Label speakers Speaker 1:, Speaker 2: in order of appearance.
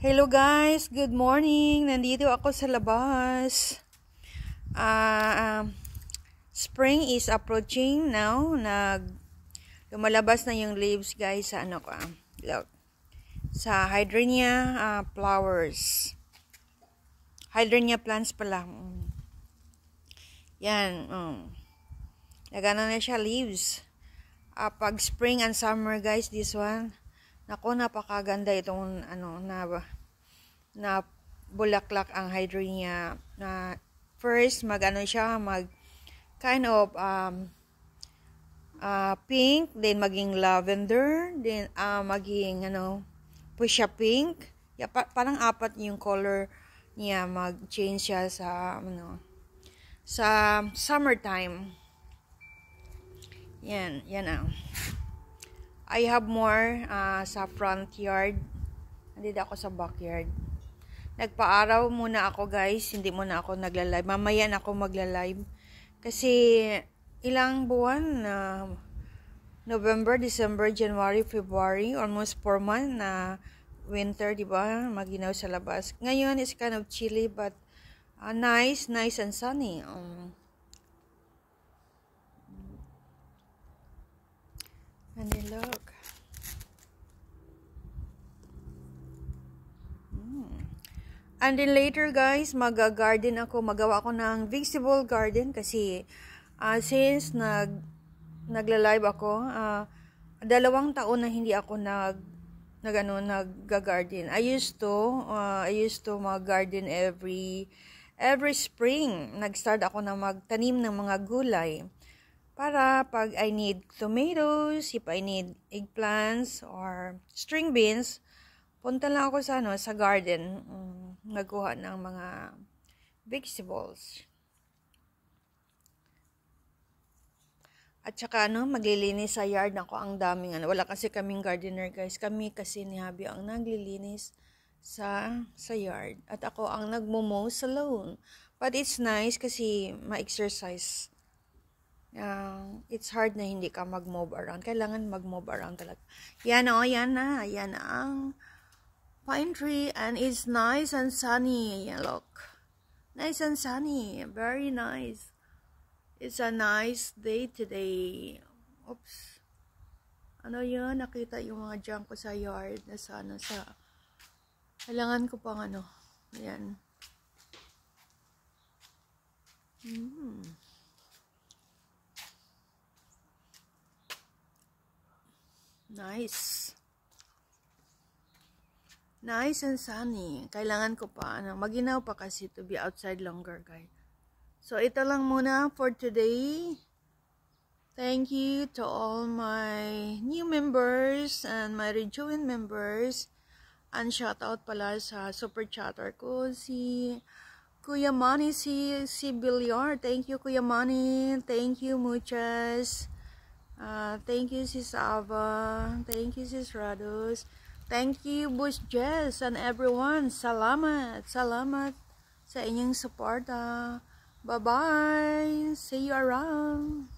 Speaker 1: Hello guys, good morning. Nandito ako sa labas. Spring is approaching now. Lumalabas na yung leaves guys sa look. Sa hydrangeas flowers. Hydrangeas plants pala. Yan. Nagana na siya leaves. Pag spring and summer guys, this one. Nako, napakaganda itong na bulaklak ang hydrangeas. First siya kind of pink, then maging lavender, then maging fuchsia pink. Parang apat yung color niya, mag-change siya sa summertime. Yan I have more sa front yard. Nandito ako sa backyard. Nagpa-araw muna ako guys. Hindi muna ako nagla-live. Mamaya na ako magla-live. Kasi ilang buwan November, December, January, February. Almost 4 months na winter, diba? Maginaw sa labas. Ngayon is kind of chilly but nice and sunny. And then look. And then later guys, mag-garden ako. Magawa ako ng vegetable garden kasi since nagla-live ako, 2 taon na hindi ako nag-garden. I used to mag-garden every spring. Nag-start ako na magtanim ng mga gulay. Para pag I need tomatoes, if I need eggplants or string beans, punta lang ako sa garden, nagkuha ng mga vegetables. At saka maglilinis sa yard ako, ang daming wala kasi kaming gardener guys. Kami kasi ni Habi ang naglilinis sa yard. At ako ang nagmo-mow sa lawn. But it's nice kasi ma-exercise. It's hard na hindi ka mag-move around. Kailangan mag-move around talaga. Yan na. Yan ang pine tree and it's nice and sunny. Yan, look. Nice and sunny. Very nice. It's a nice day today. Oops. Yun? Nakita yung mga junk ko sa yard na sa kailangan ko pang Ayan. Nice and sunny. Kailangan ko pa maginaw pa kasi to be outside longer guys. So ito lang muna for today. Thank you to all my new members and my rejoin members. And shout out pala sa super chatter ko si Kuya Manny, si Bilyar. Thank you Kuya Manny. Thank you muchas. Thank you Sis Ava. Thank you Sis Rados. Thank you Bush Jess and everyone. Salamat sa inyong suporta. Bye-bye. See you around.